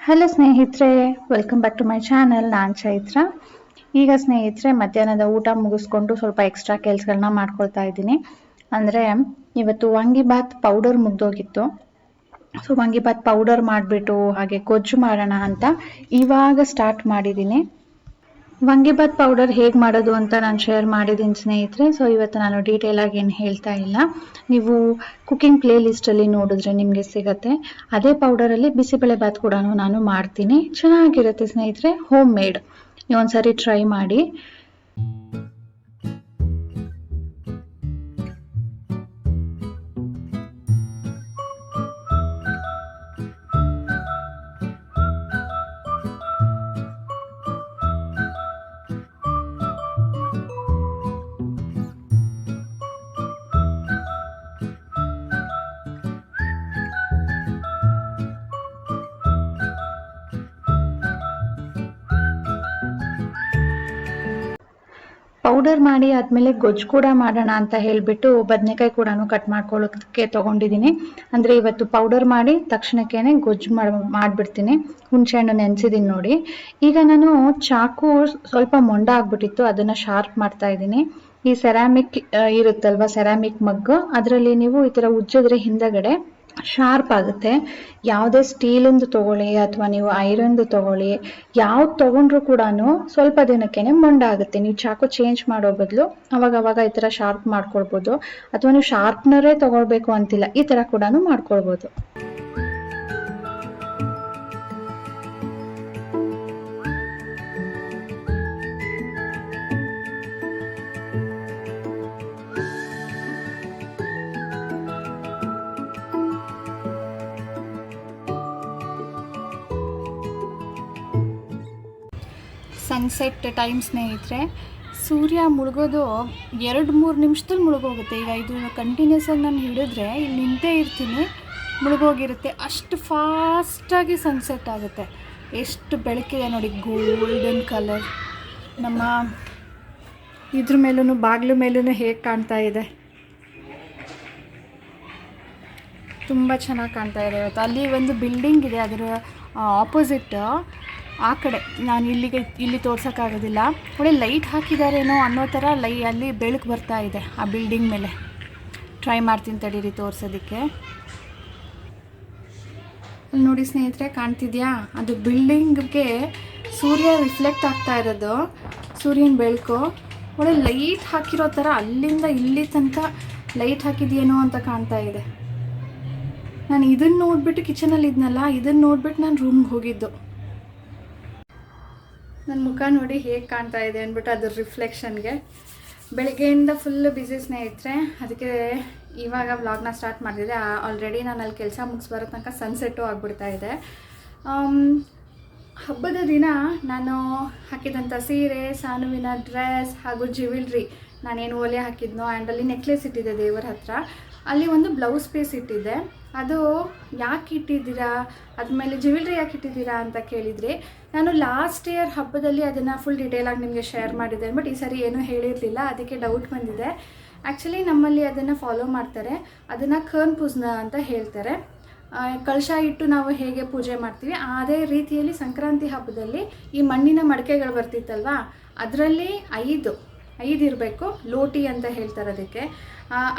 Hello ಸ್ನೇಹಿತರೆ, welcome back to my channel. ನಾನು ಚೈತ್ರ. ಈಗ ಸ್ನೇಹಿತರೆ, ಮಧ್ಯಾಹ್ನದ ಊಟ ಮುಗಿಸ್ಕೊಂಡು ಸ್ವಲ್ಪ ಎಕ್ಸ್ಟ್ರಾ ಕೆಲಸಗಳನ್ನ ಮಾಡ್ಕೊಳ್ತಾ ಇದ್ದೀನಿ. ಅಂದರೆ ಇವತ್ತು ವಾಂಗಿಬಾತ್ ಪೌಡರ್ ಮುಗ್ದೋಗಿತ್ತು. ಸೊ ವಾಂಗಿಬಾತ್ ಪೌಡರ್ ಮಾಡಿಬಿಟ್ಟು ಹಾಗೆ ಗೊಜ್ಜು ಮಾಡೋಣ ಅಂತ ಇವಾಗ ಸ್ಟಾರ್ಟ್ ಮಾಡಿದ್ದೀನಿ. ವಾಂಗಿಬಾತ್ ಪೌಡರ್ ಹೇಗೆ ಮಾಡೋದು ಅಂತ ನಾನು ಶೇರ್ ಮಾಡಿದ್ದೀನಿ ಸ್ನೇಹಿತರೆ. ಸೊ ಇವತ್ತು ನಾನು ಡೀಟೇಲ್ ಆಗಿ ಏನು ಹೇಳ್ತಾ ಇಲ್ಲ. ನೀವು ಕುಕಿಂಗ್ ಪ್ಲೇ ಲಿಸ್ಟಲ್ಲಿ ನೋಡಿದ್ರೆ ನಿಮಗೆ ಸಿಗತ್ತೆ. ಅದೇ ಪೌಡರಲ್ಲಿ ಬಿಸಿಬೇಳೆ ಬಾತ್ ಕೂಡ ನಾನು ಮಾಡ್ತೀನಿ. ಚೆನ್ನಾಗಿರುತ್ತೆ ಸ್ನೇಹಿತರೆ, ಹೋಮ್ ಮೇಡ್. ನೀವು ಒಂದ್ಸರಿ ಟ್ರೈ ಮಾಡಿ. ಪೌಡರ್ ಮಾಡಿ ಆದಮೇಲೆ ಗೊಜ್ಜು ಕೂಡ ಮಾಡೋಣ ಅಂತ ಹೇಳಿಬಿಟ್ಟು ಬದನೆಕಾಯಿ ಕೂಡ ಕಟ್ ಮಾಡ್ಕೊಳ್ಳೋದಕ್ಕೆ ತೊಗೊಂಡಿದ್ದೀನಿ. ಅಂದರೆ ಇವತ್ತು ಪೌಡರ್ ಮಾಡಿ ತಕ್ಷಣಕ್ಕೇ ಗೊಜ್ಜು ಮಾಡಿಬಿಡ್ತೀನಿ. ಹುಣಸೆಹಣ್ಣು ನೆನೆಸಿದ್ದೀನಿ ನೋಡಿ. ಈಗ ನಾನು ಚಾಕು ಸ್ವಲ್ಪ ಮೊಂಡ ಆಗ್ಬಿಟ್ಟಿತ್ತು, ಅದನ್ನು ಶಾರ್ಪ್ ಮಾಡ್ತಾ ಇದ್ದೀನಿ. ಈ ಸೆರಾಮಿಕ್ ಇರುತ್ತಲ್ವ, ಸೆರಾಮಿಕ್ ಮಗ್ಗು, ಅದರಲ್ಲಿ ನೀವು ಈ ಥರ ಉಜ್ಜಿದ್ರೆ ಹಿಂದಗಡೆ ಶಾರ್ಪ್ ಆಗುತ್ತೆ. ಯಾವುದೇ ಸ್ಟೀಲಿಂದು ತೊಗೊಳ್ಳಿ ಅಥವಾ ನೀವು ಐರನ್ದು ತೊಗೊಳ್ಳಿ, ಯಾವ್ದು ತೊಗೊಂಡ್ರು ಕೂಡ ಸ್ವಲ್ಪ ದಿನಕ್ಕೇನೆ ಮೊಂಡ ಆಗುತ್ತೆ. ನೀವು ಚಾಕು ಚೇಂಜ್ ಮಾಡೋ ಬದಲು ಅವಾಗ ಈ ಥರ ಶಾರ್ಪ್ ಮಾಡ್ಕೊಳ್ಬೋದು. ಅಥವಾ ನೀವು ಶಾರ್ಪ್ನರೇ ತೊಗೊಳ್ಬೇಕು ಅಂತಿಲ್ಲ, ಈ ಥರ ಕೂಡ ಮಾಡ್ಕೊಳ್ಬೋದು. ಸನ್ಸೆಟ್ ಟೈಮ್ ಸ್ನೇಹಿತರೆ. ಸೂರ್ಯ ಮುಳುಗೋದು 2-3 ನಿಮಿಷದಲ್ಲಿ ಮುಳುಗೋಗುತ್ತೆ. ಈಗ ಇದು ಕಂಟಿನ್ಯೂಸ್ ಆಗಿ ನಾನು ಹಿಡಿದ್ರೆ ಇಲ್ಲಿ ನಿಂತೇ ಇರ್ತೀನಿ, ಮುಳುಗೋಗಿರುತ್ತೆ. ಅಷ್ಟು ಫಾಸ್ಟಾಗಿ ಸನ್ಸೆಟ್ ಆಗುತ್ತೆ. ಎಷ್ಟು ಬೆಳಕಿದೆ ನೋಡಿ, ಗೋಲ್ಡನ್ ಕಲರ್. ನಮ್ಮ ಇದ್ರ ಮೇಲೂ ಬಾಗಿಲು ಮೇಲೂ ಹೇಗೆ ಕಾಣ್ತಾ ಇದೆ, ತುಂಬ ಚೆನ್ನಾಗಿ ಕಾಣ್ತಾ ಇದೆ ಇವತ್ತು. ಅಲ್ಲಿ ಒಂದು ಬಿಲ್ಡಿಂಗ್ ಇದೆ, ಅದರ ಆಪೋಸಿಟ್ ಆ ಕಡೆ ನಾನು ಇಲ್ಲಿ ತೋರ್ಸೋಕ್ಕಾಗೋದಿಲ್ಲ. ಒಳ್ಳೆ ಲೈಟ್ ಹಾಕಿದಾರೇನೋ ಅನ್ನೋ ಥರ ಅಲ್ಲಿ ಬೆಳಕು ಬರ್ತಾ ಇದೆ ಆ ಬಿಲ್ಡಿಂಗ್ ಮೇಲೆ. ಟ್ರೈ ಮಾಡ್ತೀನಿ ತಡೀರಿ ತೋರ್ಸೋದಕ್ಕೆ. ಅಲ್ಲಿ ನೋಡಿ ಸ್ನೇಹಿತರೆ, ಕಾಣ್ತಿದ್ಯಾ? ಅದು ಬಿಲ್ಡಿಂಗ್ಗೆ ಸೂರ್ಯ ರಿಫ್ಲೆಕ್ಟ್ ಆಗ್ತಾ ಇರೋದು, ಸೂರ್ಯನ ಬೆಳಕು. ಒಳ್ಳೆ ಲೈಟ್ ಹಾಕಿರೋ ಥರ ಅಲ್ಲಿಂದ ಇಲ್ಲಿ ತನಕ ಲೈಟ್ ಹಾಕಿದೆಯೇನೋ ಅಂತ ಕಾಣ್ತಾ ಇದೆ. ನಾನು ಇದನ್ನು ನೋಡಿಬಿಟ್ಟು ಕಿಚನಲ್ಲಿ ಇದ್ನಲ್ಲ, ಇದನ್ನು ನೋಡಿಬಿಟ್ಟು ನಾನು ರೂಮ್ಗೆ ಹೋಗಿದ್ದು. ನನ್ನ ಮುಖ ನೋಡಿ ಹೇಗೆ ಕಾಣ್ತಾ ಇದೆ ಅಂದ್ಬಿಟ್ಟು ಅದ್ರ ರಿಫ್ಲೆಕ್ಷನ್ಗೆ. ಬೆಳಗ್ಗೆಯಿಂದ ಫುಲ್ಲು ಬ್ಯುಸಿ ಸ್ನೇಹಿತರೆ, ಅದಕ್ಕೆ ಇವಾಗ ವ್ಲಾಗ್ನ ಸ್ಟಾರ್ಟ್ ಮಾಡಿದೆ. ಆಲ್ರೆಡಿ ನಾನು ಅಲ್ಲಿ ಕೆಲಸ ಮುಗಿಸ್ಬರೋ ತನಕ ಸನ್ಸೆಟ್ಟು ಆಗಿಬಿಡ್ತಾ ಇದೆ. ಹಬ್ಬದ ದಿನ ನಾನು ಹಾಕಿದಂಥ ಸೀರೆ, ಸಾನುವಿನ ಡ್ರೆಸ್ ಹಾಗೂ ಜ್ಯುವೆಲ್ರಿ, ನಾನೇನು ಒಲೆ ಹಾಕಿದ್ನೋ ಆ್ಯಂಡ್ ಅಲ್ಲಿ ನೆಕ್ಲೆಸ್ ಇಟ್ಟಿದ್ದೆ ದೇವರ ಹತ್ರ. ಅಲ್ಲಿ ಒಂದು ಬ್ಲೌಸ್ ಪೀಸ್ ಇಟ್ಟಿದ್ದೆ. ಅದು ಯಾಕೆ ಇಟ್ಟಿದ್ದೀರಾ, ಅದ್ಮೇಲೆ ಜ್ಯುವೆಲ್ರಿ ಯಾಕೆ ಇಟ್ಟಿದ್ದೀರಾ ಅಂತ ಕೇಳಿದರೆ, ನಾನು ಲಾಸ್ಟ್ ಇಯರ್ ಹಬ್ಬದಲ್ಲಿ ಅದನ್ನು ಫುಲ್ ಡೀಟೇಲಾಗಿ ನಿಮಗೆ ಶೇರ್ ಮಾಡಿದ್ದೆ. ಬಟ್ ಈ ಸರಿ ಏನೂ ಹೇಳಿರಲಿಲ್ಲ, ಅದಕ್ಕೆ ಡೌಟ್ ಬಂದಿದೆ. ಆ್ಯಕ್ಚುಲಿ ನಮ್ಮಲ್ಲಿ ಅದನ್ನು ಫಾಲೋ ಮಾಡ್ತಾರೆ. ಅದನ್ನು ಕರ್ನ್ ಪೂಜ್ನ ಅಂತ ಹೇಳ್ತಾರೆ. ಕಳಶ ಇಟ್ಟು ನಾವು ಹೇಗೆ ಪೂಜೆ ಮಾಡ್ತೀವಿ ಅದೇ ರೀತಿಯಲ್ಲಿ ಸಂಕ್ರಾಂತಿ ಹಬ್ಬದಲ್ಲಿ ಈ ಮಣ್ಣಿನ ಮಡಿಕೆಗಳು ಬರ್ತಿತ್ತಲ್ವ, ಅದರಲ್ಲಿ 5 ಇರಬೇಕು. ಲೋಟಿ ಅಂತ ಹೇಳ್ತಾರೆ ಅದಕ್ಕೆ.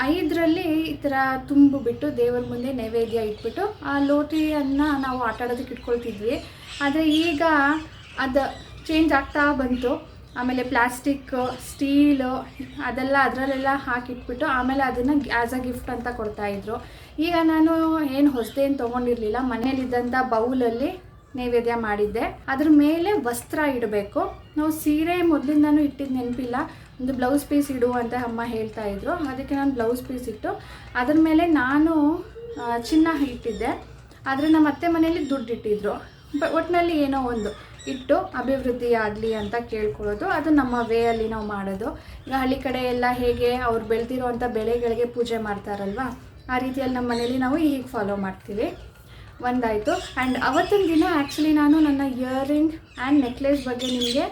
5ರಲ್ಲಿ ಈ ಥರ ತುಂಬು ಬಿಟ್ಟು ದೇವರ ಮುಂದೆ ನೈವೇದ್ಯ ಇಟ್ಬಿಟ್ಟು ಆ ಲೋಟಿಯನ್ನು ನಾವು ಆಟಾಡೋದಕ್ಕೆ ಇಟ್ಕೊಳ್ತಿದ್ವಿ. ಆದರೆ ಈಗ ಅದು ಚೇಂಜ್ ಆಗ್ತಾ ಬಂತು. ಆಮೇಲೆ ಪ್ಲಾಸ್ಟಿಕ್, ಸ್ಟೀಲು ಅದರಲ್ಲೆಲ್ಲ ಹಾಕಿಟ್ಬಿಟ್ಟು ಆಮೇಲೆ ಅದನ್ನು ಆ್ಯಸ್ ಅ ಗಿಫ್ಟ್ ಅಂತ ಕೊಡ್ತಾಯಿದ್ರು. ಈಗ ನಾನು ಏನು ಹೊಸದೇನು ತೊಗೊಂಡಿರಲಿಲ್ಲ, ಮನೇಲಿದ್ದಂಥ ಬೌಲಲ್ಲಿ ನೈವೇದ್ಯ ಮಾಡಿದ್ದೆ. ಅದ್ರ ಮೇಲೆ ವಸ್ತ್ರ ಇಡಬೇಕು. ನಾವು ಸೀರೆ ಮೊದಲಿಂದನೂ ಇಟ್ಟಿದ್ದು ನೆನಪಿಲ್ಲ, ಒಂದು ಬ್ಲೌಸ್ ಪೀಸ್ ಇಡು ಅಂತ ಅಮ್ಮ ಹೇಳ್ತಾಯಿದ್ರು. ಅದಕ್ಕೆ ನಾನು ಬ್ಲೌಸ್ ಪೀಸ್ ಇಟ್ಟು ಅದ್ರ ಮೇಲೆ ನಾನು ಚಿನ್ನ ಇಟ್ಟಿದ್ದೆ. ಆದರೆ ನಮ್ಮ ಅತ್ತೆ ಮನೆಯಲ್ಲಿ ದುಡ್ಡು ಇಟ್ಟಿದ್ರು. ಒಟ್ಟಿನಲ್ಲಿ ಏನೋ ಒಂದು ಇಟ್ಟು ಅಭಿವೃದ್ಧಿ ಆಗಲಿ ಅಂತ ಕೇಳ್ಕೊಳ್ಳೋದು, ಅದು ನಮ್ಮ ವೇಯಲ್ಲಿ ನಾವು ಮಾಡೋದು. ಈಗ ಹಳ್ಳಿ ಕಡೆ ಎಲ್ಲ ಹೇಗೆ ಅವ್ರು ಬೆಳೆದಿರೋವಂಥ ಬೆಳೆಗಳಿಗೆ ಪೂಜೆ ಮಾಡ್ತಾರಲ್ವ, ಆ ರೀತಿಯಲ್ಲಿ ನಮ್ಮ ಮನೇಲಿ ನಾವು ಹೀಗೆ ಫಾಲೋ ಮಾಡ್ತೀವಿ. ಒಂದಾಯಿತು. ಆ್ಯಂಡ್ ಅವತ್ತಿನ ದಿನ ಆ್ಯಕ್ಚುಲಿ ನಾನು ನನ್ನ ಇಯರಿಂಗ್ ಆ್ಯಂಡ್ ನೆಕ್ಲೆಸ್ ಬಗ್ಗೆ ನಿಮಗೆ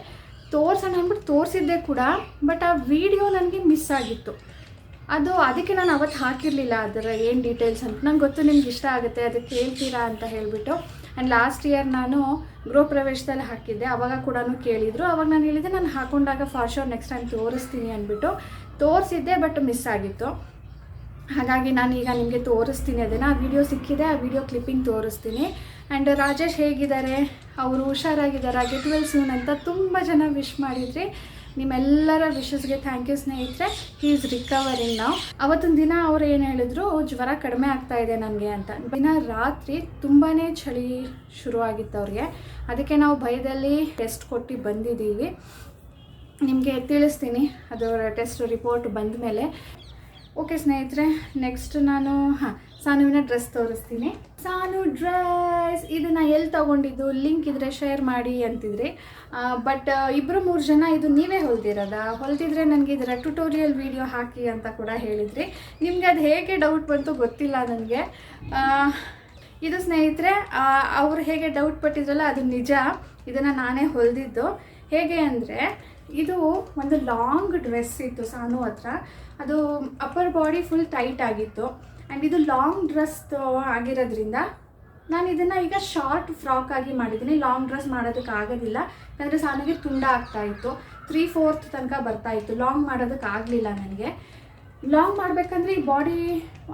ತೋರಿಸೋಣ ಅಂದ್ಬಿಟ್ಟು ತೋರಿಸಿದ್ದೆ ಕೂಡ, ಬಟ್ ಆ ವಿಡಿಯೋ ನನಗೆ ಮಿಸ್ ಆಗಿತ್ತು. ಅದಕ್ಕೆ ನಾನು ಅವತ್ತು ಹಾಕಿರಲಿಲ್ಲ ಅದರ ಏನು ಡೀಟೇಲ್ಸ್ ಅಂತ. ನಂಗೆ ಗೊತ್ತು ನಿಮ್ಗೆ ಇಷ್ಟ ಆಗುತ್ತೆ ಅದಕ್ಕೆ ಹೇಳ್ತೀರಾ ಅಂತ ಹೇಳಿಬಿಟ್ಟು. ಆ್ಯಂಡ್ ಲಾಸ್ಟ್ ಇಯರ್ ನಾನು ಗೃಹ ಪ್ರವೇಶದಲ್ಲಿ ಹಾಕಿದ್ದೆ, ಆವಾಗ ಕೂಡ ಕೇಳಿದರು. ಆವಾಗ ನಾನು ಹೇಳಿದ್ದೆ ನಾನು ಹಾಕೊಂಡಾಗ ಫಾರ್ ಶೋರ್ ನೆಕ್ಸ್ಟ್ ಟೈಮ್ ತೋರಿಸ್ತೀನಿ ಅಂದ್ಬಿಟ್ಟು ತೋರಿಸಿದ್ದೆ, ಬಟ್ ಮಿಸ್ ಆಗಿತ್ತು. ಹಾಗಾಗಿ ನಾನು ಈಗ ನಿಮಗೆ ತೋರಿಸ್ತೀನಿ ಅದನ್ನು. ಆ ವಿಡಿಯೋ ಸಿಕ್ಕಿದೆ, ಆ ವಿಡಿಯೋ ಕ್ಲಿಪ್ಪಿಂಗ್ ತೋರಿಸ್ತೀನಿ. ಆ್ಯಂಡ್ ರಾಜೇಶ್ ಹೇಗಿದ್ದಾರೆ, ಅವರು ಹುಷಾರಾಗಿದ್ದಾರೆ, ಗೆಟ್ ವೆಲ್ ಸೂನ್ ಅಂತ ತುಂಬ ಜನ ವಿಶ್ ಮಾಡಿದ್ರಿ. ನಿಮ್ಮೆಲ್ಲರ ವಿಶಸ್ಗೆ ಥ್ಯಾಂಕ್ ಯು ಸ್ನೇಹಿತರೆ. ಹಿ ಈಸ್ ರಿಕವರಿಂಗ್ ನಾವು. ಅವತ್ತಿನ ದಿನ ಅವ್ರು ಏನು ಹೇಳಿದ್ರು, ಜ್ವರ ಕಡಿಮೆ ಆಗ್ತಾ ಇದೆ ನನಗೆ ಅಂತ. ದಿನ ರಾತ್ರಿ ತುಂಬಾ ಚಳಿ ಶುರುವಾಗಿತ್ತು ಅವ್ರಿಗೆ. ಅದಕ್ಕೆ ನಾವು ಭಯದಲ್ಲಿ ಟೆಸ್ಟ್ ಕೊಟ್ಟು ಬಂದಿದ್ದೀವಿ. ನಿಮಗೆ ತಿಳಿಸ್ತೀನಿ ಅದರ ಟೆಸ್ಟ್ ರಿಪೋರ್ಟ್ ಬಂದ ಮೇಲೆ. ಓಕೆ ಸ್ನೇಹಿತರೆ, ನೆಕ್ಸ್ಟ್ ನಾನು ಸಾನುವಿನ ಡ್ರೆಸ್ ತೋರಿಸ್ತೀನಿ. ಸಾನು ಡ್ರೆಸ್ ಇದನ್ನು ಎಲ್ಲಿ ತೊಗೊಂಡಿದ್ದು, ಲಿಂಕ್ ಇದ್ದರೆ ಶೇರ್ ಮಾಡಿ ಅಂತಿದ್ರಿ. ಬಟ್ 2-3 ಜನ ಇದು ನೀವೇ ಹೊಲ್ದಿದ್ರೆ ನನಗೆ ಇದರ ಟ್ಯುಟೋರಿಯಲ್ ವಿಡಿಯೋ ಹಾಕಿ ಅಂತ ಕೂಡ ಹೇಳಿದ್ರಿ. ನಿಮಗೆ ಅದು ಹೇಗೆ ಡೌಟ್ ಬಂತು ಗೊತ್ತಿಲ್ಲ ನನಗೆ. ಇದು ಸ್ನೇಹಿತರೆ ಅವರು ಹೇಗೆ ಡೌಟ್ ಪಟ್ಟಿದ್ರಲ್ಲ ಅದು ನಿಜ. ಇದನ್ನು ನಾನೇ ಹೊಲಿದಿದ್ದು. ಹೇಗೆ ಅಂದರೆ, ಇದು ಒಂದು ಲಾಂಗ್ ಡ್ರೆಸ್ ಇತ್ತು ಸಾನು ಹತ್ರ. ಅದು ಅಪ್ಪರ್ ಬಾಡಿ ಫುಲ್ ಟೈಟ್ ಆಗಿತ್ತು. ಆ್ಯಂಡ್ ಇದು ಲಾಂಗ್ ಡ್ರೆಸ್ ಆಗಿರೋದ್ರಿಂದ ನಾನು ಇದನ್ನು ಈಗ ಶಾರ್ಟ್ ಫ್ರಾಕ್ ಆಗಿ ಮಾಡಿದ್ದೀನಿ. ಲಾಂಗ್ ಡ್ರೆಸ್ ಮಾಡೋದಕ್ಕೆ ಆಗೋದಿಲ್ಲ, ಯಾಕಂದರೆ ಸಾನಿಗೆ ತುಂಡ ಆಗ್ತಾಯಿತ್ತು. 3/4 ತನಕ ಬರ್ತಾಯಿತ್ತು. ಲಾಂಗ್ ಮಾಡೋದಕ್ಕೆ ಆಗಲಿಲ್ಲ ನನಗೆ. ಲಾಂಗ್ ಮಾಡಬೇಕಂದ್ರೆ ಈ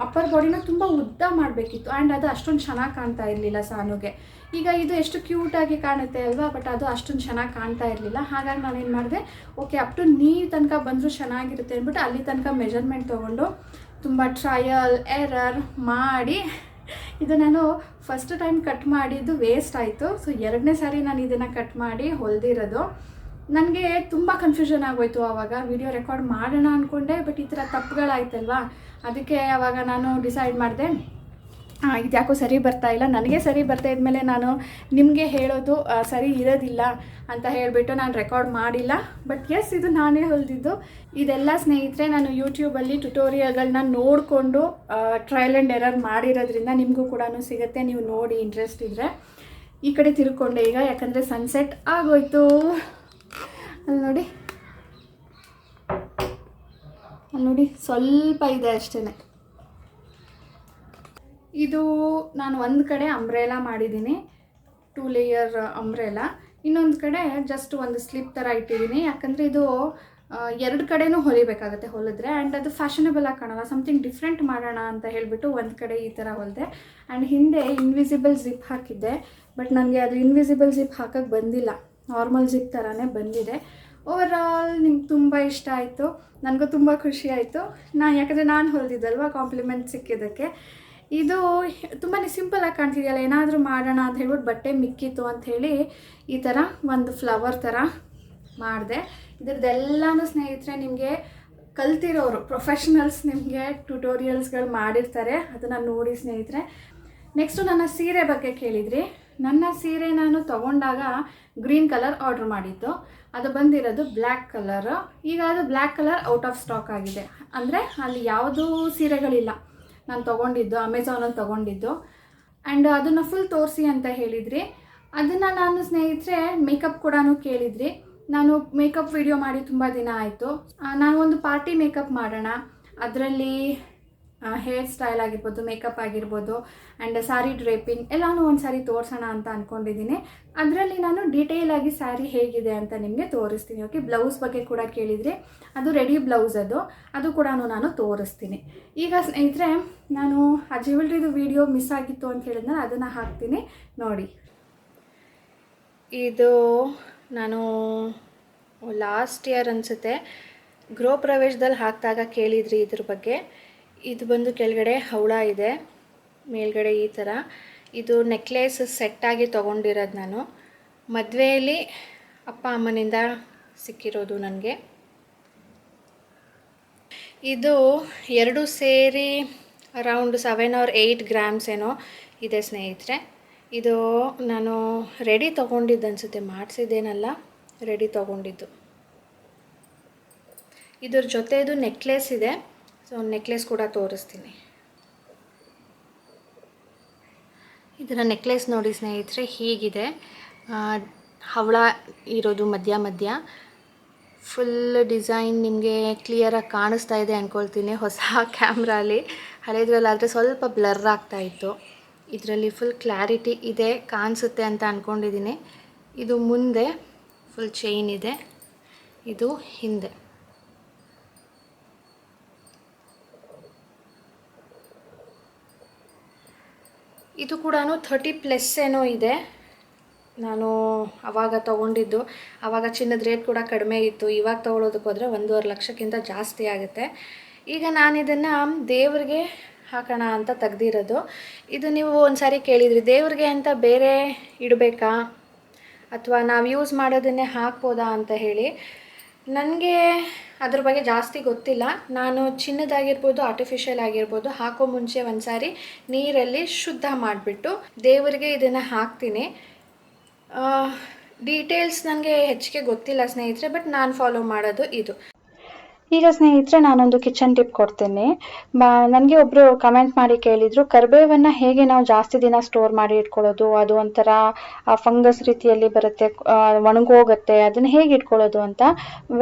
ಅಪ್ಪರ್ ಬಾಡಿನ ತುಂಬ ಉದ್ದ ಮಾಡಬೇಕಿತ್ತು. ಆ್ಯಂಡ್ ಅದು ಅಷ್ಟೊಂದು ಚೆನ್ನಾಗಿ ಕಾಣ್ತಾ ಇರಲಿಲ್ಲ ಸಾನುಗೆ. ಈಗ ಇದು ಎಷ್ಟು ಕ್ಯೂಟಾಗಿ ಕಾಣುತ್ತೆ ಅಲ್ವಾ, ಬಟ್ ಅದು ಅಷ್ಟೊಂದು ಚೆನ್ನಾಗಿ ಕಾಣ್ತಾ ಇರಲಿಲ್ಲ. ಹಾಗಾಗಿ ನಾನೇನು ಮಾಡಿದೆ, ಓಕೆ ಅಪ್ ಟು ನೀ ತನಕ ಬಂದರೂ ಚೆನ್ನಾಗಿರುತ್ತೆ ಅಂದ್ಬಿಟ್ಟು ಅಲ್ಲಿ ತನಕ ಮೆಜರ್ಮೆಂಟ್ ತೊಗೊಂಡು ತುಂಬ ಟ್ರಯಲ್ ಎರರ್ ಮಾಡಿ ಇದು ನಾನು ಫಸ್ಟ್ ಟೈಮ್ ಕಟ್ ಮಾಡಿದ್ದು ವೇಸ್ಟ್ ಆಯಿತು. ಸೊ 2ನೇ ಸಾರಿ ನಾನು ಇದನ್ನು ಕಟ್ ಮಾಡಿ ಹೊಲಿದಿರೋದು. ನನಗೆ ತುಂಬ ಕನ್ಫ್ಯೂಷನ್ ಆಗೋಯ್ತು. ಆವಾಗ ವಿಡಿಯೋ ರೆಕಾರ್ಡ್ ಮಾಡೋಣ ಅಂದ್ಕೊಂಡೆ, ಬಟ್ ಈ ಥರ ತಪ್ಪುಗಳಾಯ್ತಲ್ವಾ. ಅದಕ್ಕೆ ಆವಾಗ ನಾನು ಡಿಸೈಡ್ ಮಾಡಿದೆ, ಇದು ಯಾಕೋ ಸರಿ ಬರ್ತಾಯಿಲ್ಲ, ನನಗೆ ಸರಿ ಬರ್ತಾ ಇದ್ಮೇಲೆ ನಾನು ನಿಮಗೆ ಹೇಳೋದು ಸರಿ ಇರೋದಿಲ್ಲ ಅಂತ ಹೇಳಿಬಿಟ್ಟು ನಾನು ರೆಕಾರ್ಡ್ ಮಾಡಿಲ್ಲ. ಬಟ್ ಎಸ್, ಇದು ನಾನೇ ಹೊಲಿದಿದ್ದು. ಇದೆಲ್ಲ ಸ್ನೇಹಿತರೆ ನಾನು ಯೂಟ್ಯೂಬಲ್ಲಿ ಟ್ಯುಟೋರಿಯಲ್ಗಳನ್ನ ನೋಡಿಕೊಂಡು ಟ್ರಯಲ್ ಆ್ಯಂಡ್ ಎರರ್ ಮಾಡಿರೋದ್ರಿಂದ ನಿಮಗೂ ಕೂಡ ಸಿಗುತ್ತೆ. ನೀವು ನೋಡಿ ಇಂಟ್ರೆಸ್ಟ್ ಇದ್ದರೆ. ಈ ಕಡೆ ತಿರ್ಕೊಂಡೆ ಈಗ, ಯಾಕಂದರೆ ಸನ್ಸೆಟ್ ಆಗೋಯ್ತು. ಅಲ್ಲಿ ನೋಡಿ ಸ್ವಲ್ಪ ಇದೆ ಅಷ್ಟೇ. ಇದು ನಾನು ಒಂದು ಕಡೆ ಅಂಬ್ರೆಲಾ ಮಾಡಿದ್ದೀನಿ, 2 ಲೇಯರ್ ಅಂಬ್ರೆಲಾ. ಇನ್ನೊಂದು ಕಡೆ ಜಸ್ಟ್ ಒಂದು ಸ್ಲಿಪ್ ಥರ ಇಟ್ಟಿದ್ದೀನಿ. ಯಾಕಂದರೆ ಇದು 2 ಕಡೆನೂ ಹೊಲಿಬೇಕಾಗುತ್ತೆ ಹೊಲಿದ್ರೆ. ಆ್ಯಂಡ್ ಅದು ಫ್ಯಾಷನಬಲ್ ಆಗಿ ಕಾಣೋಲ್ಲ, ಸಮಥಿಂಗ್ ಡಿಫ್ರೆಂಟ್ ಮಾಡೋಣ ಅಂತ ಹೇಳಿಬಿಟ್ಟು ಒಂದು ಕಡೆ ಈ ಥರ ಹೊಲಿದೆ. ಆ್ಯಂಡ್ ಹಿಂದೆ ಇನ್ವಿಸಿಬಲ್ ಜಿಪ್ ಹಾಕಿದ್ದೆ, ಬಟ್ ನನಗೆ ಅದು ಇನ್ವಿಸಿಬಲ್ ಜಿಪ್ ಹಾಕೋಕ್ಕೆ ಬಂದಿಲ್ಲ, ನಾರ್ಮಲ್ ಜಿಪ್ ಥರನೇ ಬಂದಿದೆ. ಓವರಾಲ್ ನಿಮ್ಗೆ ತುಂಬ ಇಷ್ಟ ಆಯಿತು, ನನಗೂ ತುಂಬ ಖುಷಿ ಆಯಿತು. ಯಾಕಂದರೆ ನಾನು ಹೊಲಿದಿದ್ದಲ್ವ, ಕಾಂಪ್ಲಿಮೆಂಟ್ ಸಿಕ್ಕಿದ್ದಕ್ಕೆ. ಇದು ತುಂಬಾ ಸಿಂಪಲಾಗಿ ಕಾಣ್ತಿದೆಯಲ್ಲ, ಏನಾದರೂ ಮಾಡೋಣ ಅಂತ ಹೇಳ್ಬಿಟ್ಟು ಬಟ್ಟೆ ಮಿಕ್ಕಿತ್ತು ಅಂಥೇಳಿ ಈ ಥರ ಒಂದು ಫ್ಲವರ್ ಥರ ಮಾಡಿದೆ. ಇದ್ರದ್ದೆಲ್ಲನೂ ಸ್ನೇಹಿತರೆ ನಿಮಗೆ ಕಲ್ತಿರೋರು ಪ್ರೊಫೆಷನಲ್ಸ್ ನಿಮಗೆ ಟ್ಯುಟೋರಿಯಲ್ಸ್ಗಳು ಮಾಡಿರ್ತಾರೆ, ಅದನ್ನು ನೋಡಿ ಸ್ನೇಹಿತರೆ. ನೆಕ್ಸ್ಟು ನನ್ನ ಸೀರೆ ಬಗ್ಗೆ ಕೇಳಿದ್ರಿ. ನನ್ನ ಸೀರೆ ನಾನು ತೊಗೊಂಡಾಗ ಗ್ರೀನ್ ಕಲರ್ ಆರ್ಡ್ರ್ ಮಾಡಿದ್ದು, ಅದು ಬಂದಿರೋದು ಬ್ಲ್ಯಾಕ್ ಕಲರ್. ಈಗ ಅದು black colour out of stock ಆಗಿದೆ. ಅಂದರೆ ಅಲ್ಲಿ ಯಾವುದೂ ಸೀರೆಗಳಿಲ್ಲ. ನಾನು ತೊಗೊಂಡಿದ್ದು ಅಮೆಝಾನಲ್ಲಿ ತೊಗೊಂಡಿದ್ದು. ಆ್ಯಂಡ್ ಅದನ್ನು ಫುಲ್ ತೋರಿಸಿ ಅಂತ ಹೇಳಿದ್ರಿ. ಅದನ್ನು ನಾನು ಸ್ನೇಹಿತರೆ ಮೇಕಪ್ ಕೂಡ ಕೇಳಿದ್ರಿ. ನಾನು ಮೇಕಪ್ ವಿಡಿಯೋ ಮಾಡಿ ತುಂಬ ದಿನ ಆಯಿತು. ನಾನು ಒಂದು ಪಾರ್ಟಿ ಮೇಕಪ್ ಮಾಡೋಣ, ಅದರಲ್ಲಿ ಹೇರ್ ಸ್ಟೈಲ್ ಆಗಿರ್ಬೋದು, ಮೇಕಪ್ ಆಗಿರ್ಬೋದು, ಆ್ಯಂಡ್ ಸ್ಯಾರಿ ಡ್ರೇಪಿಂಗ್ ಎಲ್ಲನೂ ಒಂದು ಸಾರಿ ತೋರಿಸೋಣ ಅಂತ ಅಂದ್ಕೊಂಡಿದ್ದೀನಿ. ಅದರಲ್ಲಿ ನಾನು ಡೀಟೇಲಾಗಿ ಸ್ಯಾರಿ ಹೇಗಿದೆ ಅಂತ ನಿಮಗೆ ತೋರಿಸ್ತೀನಿ. ಓಕೆ, ಬ್ಲೌಸ್ ಬಗ್ಗೆ ಕೂಡ ಕೇಳಿದ್ರಿ, ಅದು ರೆಡಿ ಬ್ಲೌಸ್ ಅದು ಕೂಡ ನಾನು ತೋರಿಸ್ತೀನಿ. ಈಗ ಸ್ನೇಹಿತರೆ ನಾನು ಆ ಜ್ಯುವೆಲ್ರಿದು ವಿಡಿಯೋ ಮಿಸ್ ಆಗಿತ್ತು ಅಂತ ಹೇಳಿದ್ನಲ್ಲ, ಅದನ್ನು ಹಾಕ್ತೀನಿ ನೋಡಿ. ಇದು ನಾನು ಲಾಸ್ಟ್ ಇಯರ್ ಅನಿಸುತ್ತೆ ಗೃಹ ಪ್ರವೇಶದಲ್ಲಿ ಹಾಕಿದಾಗ ಕೇಳಿದ್ರಿ ಇದ್ರ ಬಗ್ಗೆ. ಇದು ಬಂದು ಕೆಳಗಡೆ ಹವಳ ಇದೆ, ಮೇಲ್ಗಡೆ ಈ ಥರ. ಇದು ನೆಕ್ಲೇಸ್ ಸೆಟ್ಟಾಗಿ ತೊಗೊಂಡಿರೋದು ನಾನು. ಮದುವೆಯಲ್ಲಿ ಅಪ್ಪ ಅಮ್ಮನಿಂದ ಸಿಕ್ಕಿರೋದು ನನಗೆ. ಇದು 2 ಸೇರಿ ಅರೌಂಡ್ 7 or 8 ಗ್ರಾಮ್ಸ್ ಏನೋ ಇದೆ ಸ್ನೇಹಿತರೆ. ಇದು ನಾನು ರೆಡಿ ತೊಗೊಂಡಿದ್ದು ಅನಿಸುತ್ತೆ, ಮಾಡಿಸಿದ್ದೇನಲ್ಲ, ರೆಡಿ ತೊಗೊಂಡಿದ್ದು. ಇದ್ರ ಜೊತೆದು ನೆಕ್ಲೇಸ್ ಇದೆ, ಸೊ ನೆಕ್ಲೇಸ್ ಕೂಡ ತೋರಿಸ್ತೀನಿ. ಇದರ ನೆಕ್ಲೇಸ್ ನೋಡಿ ಸ್ನೇಹಿತರೆ, ಹೀಗಿದೆ. ಹವಳ ಇರೋದು ಮಧ್ಯ ಫುಲ್ ಡಿಸೈನ್ ನಿಮಗೆ ಕ್ಲಿಯರಾಗಿ ಕಾಣಿಸ್ತಾ ಇದೆ ಅಂದ್ಕೊಳ್ತೀನಿ. ಹೊಸ ಕ್ಯಾಮ್ರಾಲಿ ಹಳೇದ್ರಲ್ಲಾದರೆ ಸ್ವಲ್ಪ ಬ್ಲರ್ ಆಗ್ತಾಯಿತ್ತು. ಇದರಲ್ಲಿ ಫುಲ್ ಕ್ಲಾರಿಟಿ ಇದೆ ಕಾಣಿಸುತ್ತೆ ಅಂತ ಅಂದ್ಕೊಂಡಿದ್ದೀನಿ. ಇದು ಮುಂದೆ ಫುಲ್ ಚೈನ್ ಇದೆ, ಇದು ಹಿಂದೆ. ಇದು ಕೂಡ 30+ ಏನೋ ಇದೆ. ನಾನು ಆವಾಗ ತೊಗೊಂಡಿದ್ದು, ಆವಾಗ ಚಿನ್ನದ ರೇಟ್ ಕೂಡ ಕಡಿಮೆ ಇತ್ತು. ಇವಾಗ ತೊಗೊಳೋದಕ್ಕೆ ಹೋದರೆ 1.5 ಲಕ್ಷಕ್ಕಿಂತ ಜಾಸ್ತಿ ಆಗುತ್ತೆ. ಈಗ ನಾನು ಇದನ್ನು ದೇವ್ರಿಗೆ ಹಾಕೋಣ ಅಂತ ತೆಗ್ದಿರೋದು. ಇದು ನೀವು ಒಂದು ಸಾರಿ ಕೇಳಿದ್ರಿ, ದೇವ್ರಿಗೆ ಅಂತ ಬೇರೆ ಇಡಬೇಕಾ ಅಥವಾ ನಾವು ಯೂಸ್ ಮಾಡೋದನ್ನೇ ಹಾಕ್ಬೋದಾ ಅಂತ ಹೇಳಿ. ನನಗೆ ಅದ್ರ ಬಗ್ಗೆ ಜಾಸ್ತಿ ಗೊತ್ತಿಲ್ಲ. ನಾನು ಚಿನ್ನದಾಗಿರ್ಬೋದು, ಆರ್ಟಿಫಿಷಿಯಲ್ ಆಗಿರ್ಬೋದು, ಹಾಕೋ ಮುಂಚೆ ಒಂದು ಸಾರಿ ನೀರಲ್ಲಿ ಶುದ್ಧ ಮಾಡಿಬಿಟ್ಟು ದೇವರಿಗೆ ಇದನ್ನು ಹಾಕ್ತೀನಿ. ಡೀಟೇಲ್ಸ್ ನನಗೆ ಹೆಚ್ಚಿಗೆ ಗೊತ್ತಿಲ್ಲ ಸ್ನೇಹಿತರೆ, ಬಟ್ ನಾನು ಫಾಲೋ ಮಾಡೋದು ಇದು. ಈಗ ಸ್ನೇಹಿತರೆ ನಾನೊಂದು ಕಿಚನ್ ಟಿಪ್ ಕೊಡ್ತೀನಿ. ನನಗೆ ಒಬ್ಬರು ಕಮೆಂಟ್ ಮಾಡಿ ಕೇಳಿದರು, ಕರಿಬೇವನ್ನು ಹೇಗೆ ನಾವು ಜಾಸ್ತಿ ದಿನ ಸ್ಟೋರ್ ಮಾಡಿ ಇಟ್ಕೊಳ್ಳೋದು, ಅದು ಒಂಥರ ಫಂಗಸ್ ರೀತಿಯಲ್ಲಿ ಬರುತ್ತೆ, ಒಣಗೋಗುತ್ತೆ, ಅದನ್ನು ಹೇಗೆ ಇಟ್ಕೊಳ್ಳೋದು ಅಂತ.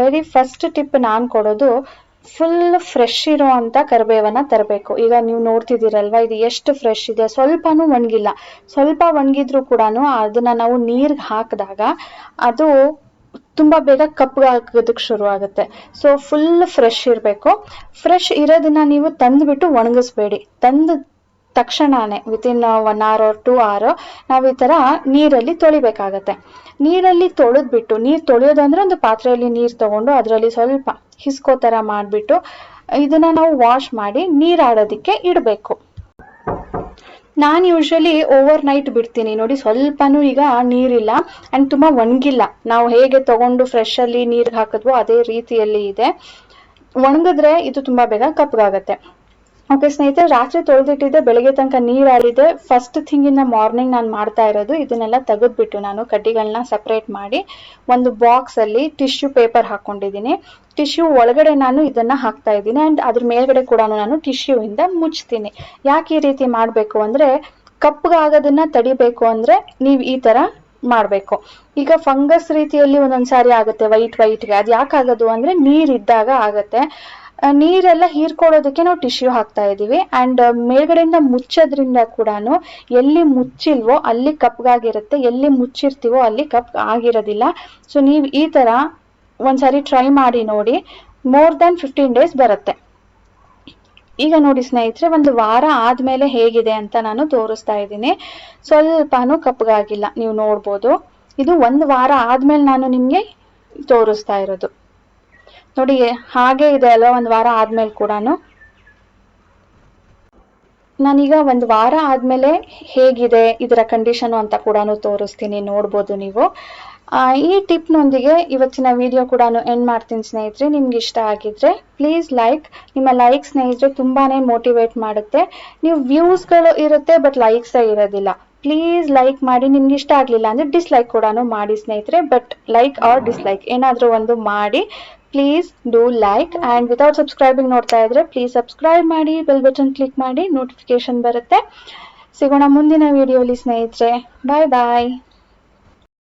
ವೆರಿ ಫಸ್ಟ್ ಟಿಪ್ ನಾನು ಕೊಡೋದು, ಫುಲ್ ಫ್ರೆಶ್ ಇರೋ ಅಂಥ ಕರಿಬೇವನ್ನು ತರಬೇಕು. ಈಗ ನೀವು ನೋಡ್ತಿದ್ದೀರಲ್ವ, ಇದು ಎಷ್ಟು ಫ್ರೆಶ್ ಇದೆ, ಸ್ವಲ್ಪನೂ ಒಣಗಿಲ್ಲ. ಸ್ವಲ್ಪ ಒಣಗಿದ್ರೂ ಕೂಡ ಅದನ್ನು ನಾವು ನೀರಿಗೆ ಹಾಕಿದಾಗ ಅದು ತುಂಬ ಬೇಗ ಕಪ್ಪಗಾಗೋದಕ್ಕೆ ಶುರು ಆಗುತ್ತೆ. ಸೊ ಫುಲ್ ಫ್ರೆಶ್ ಇರಬೇಕು. ಫ್ರೆಶ್ ಇರೋದನ್ನ ನೀವು ತಂದುಬಿಟ್ಟು ಒಣಗಿಸ್ಬೇಡಿ. ತಂದು ತಕ್ಷಣವೇ ವಿತಿನ್ 1 hour or 2 hour ನಾವು ಈ ಥರ ನೀರಲ್ಲಿ ತೊಳಿಬೇಕಾಗತ್ತೆ. ನೀರಲ್ಲಿ ತೊಳೆದ್ಬಿಟ್ಟು, ನೀರು ತೊಳೆಯೋದಂದ್ರೆ ಒಂದು ಪಾತ್ರೆಯಲ್ಲಿ ನೀರು ತೊಗೊಂಡು ಅದರಲ್ಲಿ ಸ್ವಲ್ಪ ಹಿಸ್ಕೋ ಥರ ಮಾಡಿಬಿಟ್ಟು ಇದನ್ನು ನಾವು ವಾಶ್ ಮಾಡಿ ನೀರಾಡೋದಕ್ಕೆ ಇಡಬೇಕು. ನಾನು ಯೂಶ್ವಲಿ ಓವರ್ ನೈಟ್ ಬಿಡ್ತೀನಿ. ನೋಡಿ, ಸ್ವಲ್ಪನೂ ಈಗ ನೀರಿಲ್ಲ ಆ್ಯಂಡ್ ತುಂಬ ಒಣಗಿಲ್ಲ. ನಾವು ಹೇಗೆ ತೊಗೊಂಡು ಫ್ರೆಶಲ್ಲಿ ನೀರಿಗೆ ಹಾಕಿದ್ವೋ ಅದೇ ರೀತಿಯಲ್ಲಿ ಇದೆ. ಒಣಗಿದ್ರೆ ಇದು ತುಂಬ ಬೇಗ ಕಪ್ಪಗಾಗತ್ತೆ. ಓಕೆ ಸ್ನೇಹಿತರೆ, ರಾತ್ರಿ ತೊಳೆದಿಟ್ಟಿದ್ದೆ, ಬೆಳಗ್ಗೆ ತನಕ ನೀರಾಡಿದೆ. First thing in the morning ನಾನು ಮಾಡ್ತಾ ಇರೋದು, ಇದನ್ನೆಲ್ಲ ತೆಗೆದ್ಬಿಟ್ಟು ನಾನು ಕಡ್ಡಿಗಳನ್ನ ಸಪ್ರೇಟ್ ಮಾಡಿ ಒಂದು ಬಾಕ್ಸಲ್ಲಿ ಟಿಶ್ಯೂ ಪೇಪರ್ ಹಾಕ್ಕೊಂಡಿದ್ದೀನಿ. ಟಿಶ್ಯೂ ಒಳಗಡೆ ನಾನು ಇದನ್ನು ಹಾಕ್ತಾ ಇದ್ದೀನಿ ಆ್ಯಂಡ್ ಅದ್ರ ಮೇಲ್ಗಡೆ ಕೂಡ ನಾನು ಟಿಶ್ಯೂಯಿಂದ ಮುಚ್ತೀನಿ. ಯಾಕೆ ಈ ರೀತಿ ಮಾಡಬೇಕು ಅಂದರೆ, ಕಪ್ಪಗಾಗೋದನ್ನು ತಡಿಬೇಕು ಅಂದರೆ ನೀವು ಈ ಥರ ಮಾಡಬೇಕು. ಈಗ ಫಂಗಸ್ ರೀತಿಯಲ್ಲಿ ಒಂದೊಂದ್ಸಾರಿ ಆಗುತ್ತೆ ವೈಟ್ಗೆ. ಅದು ಯಾಕಾಗೋದು ಅಂದರೆ ನೀರಿದ್ದಾಗ ಆಗುತ್ತೆ. ನೀರೆಲ್ಲ ಹೀರ್ಕೊಳ್ಳೋದಕ್ಕೆ ನಾವು ಟಿಶ್ಯೂ ಹಾಕ್ತಾ ಇದ್ದೀವಿ ಆ್ಯಂಡ್ ಮೇಲ್ಗಡೆಯಿಂದ ಮುಚ್ಚೋದ್ರಿಂದ ಕೂಡ ಎಲ್ಲಿ ಮುಚ್ಚಿಲ್ವೋ ಅಲ್ಲಿ ಕಪ್ಪಗಾಗಿರುತ್ತೆ, ಎಲ್ಲಿ ಮುಚ್ಚಿರ್ತೀವೋ ಅಲ್ಲಿ ಆಗಿರೋದಿಲ್ಲ. ಸೊ ನೀವು ಈ ಥರ ಒಂದ್ಸಾರಿ ಟ್ರೈ ಮಾಡಿ ನೋಡಿ, more than 15 days ಬರುತ್ತೆ. ಈಗ ನೋಡಿ ಸ್ನೇಹಿತರೆ, ಒಂದು ವಾರ ಆದಮೇಲೆ ಹೇಗಿದೆ ಅಂತ ನಾನು ತೋರಿಸ್ತಾ ಇದ್ದೀನಿ. ಸ್ವಲ್ಪನೂ ಕಪ್ಪಗಾಗಿಲ್ಲ, ನೀವು ನೋಡ್ಬೋದು. ಇದು 1 ವಾರ ಆದಮೇಲೆ ನಾನು ನಿಮಗೆ ತೋರಿಸ್ತಾ ಇರೋದು. ನೋಡಿ ಹಾಗೆ ಇದೆ ಅಲ್ವಾ, 1 ವಾರ ಆದ್ಮೇಲೆ ಕೂಡ. ನಾನೀಗ 1 ವಾರ ಆದ್ಮೇಲೆ ಹೇಗಿದೆ ಇದರ ಕಂಡೀಷನು ಅಂತ ಕೂಡ ತೋರಿಸ್ತೀನಿ, ನೋಡ್ಬೋದು ನೀವು. ಈ ಟಿಪ್ನೊಂದಿಗೆ ಇವತ್ತಿನ ವಿಡಿಯೋ ಕೂಡ ಎಂಡ್ ಮಾಡ್ತೀನಿ ಸ್ನೇಹಿತರೆ. ನಿಮ್ಗೆ ಇಷ್ಟ ಆಗಿದ್ರೆ ಪ್ಲೀಸ್ ಲೈಕ್. ನಿಮ್ಮ ಲೈಕ್ ಸ್ನೇಹಿತರೆ ತುಂಬಾನೇ ಮೋಟಿವೇಟ್ ಮಾಡುತ್ತೆ. ನೀವು ವ್ಯೂಸ್ಗಳು ಇರುತ್ತೆ ಬಟ್ ಲೈಕ್ಸೇ ಇರೋದಿಲ್ಲ. ಪ್ಲೀಸ್ ಲೈಕ್ ಮಾಡಿ. ನಿಮ್ಗೆ ಇಷ್ಟ ಆಗಲಿಲ್ಲ ಅಂದರೆ ಡಿಸ್ಲೈಕ್ ಕೂಡ ಮಾಡಿ ಸ್ನೇಹಿತರೆ, ಬಟ್ ಲೈಕ್ ಆರ್ ಡಿಸ್ಲೈಕ್ ಏನಾದರೂ ಒಂದು ಮಾಡಿ. Please do like and without subscribing ನೋಡ್ತಾ ಇದ್ರೆ ಪ್ಲೀಸ್ ಸಬ್ಸ್ಕ್ರೈಬ್ ಮಾಡಿ, ಬೆಲ್ ಬಟನ್ ಕ್ಲಿಕ್ ಮಾಡಿ, ನೋಟಿಫಿಕೇಶನ್ ಬರುತ್ತೆ. ಸಿಗೋಣ ಮುಂದಿನ ವಿಡಿಯೋಲಿ ಸ್ನೇಹಿತರೆ. ಬಾಯ್ ಬಾಯ್.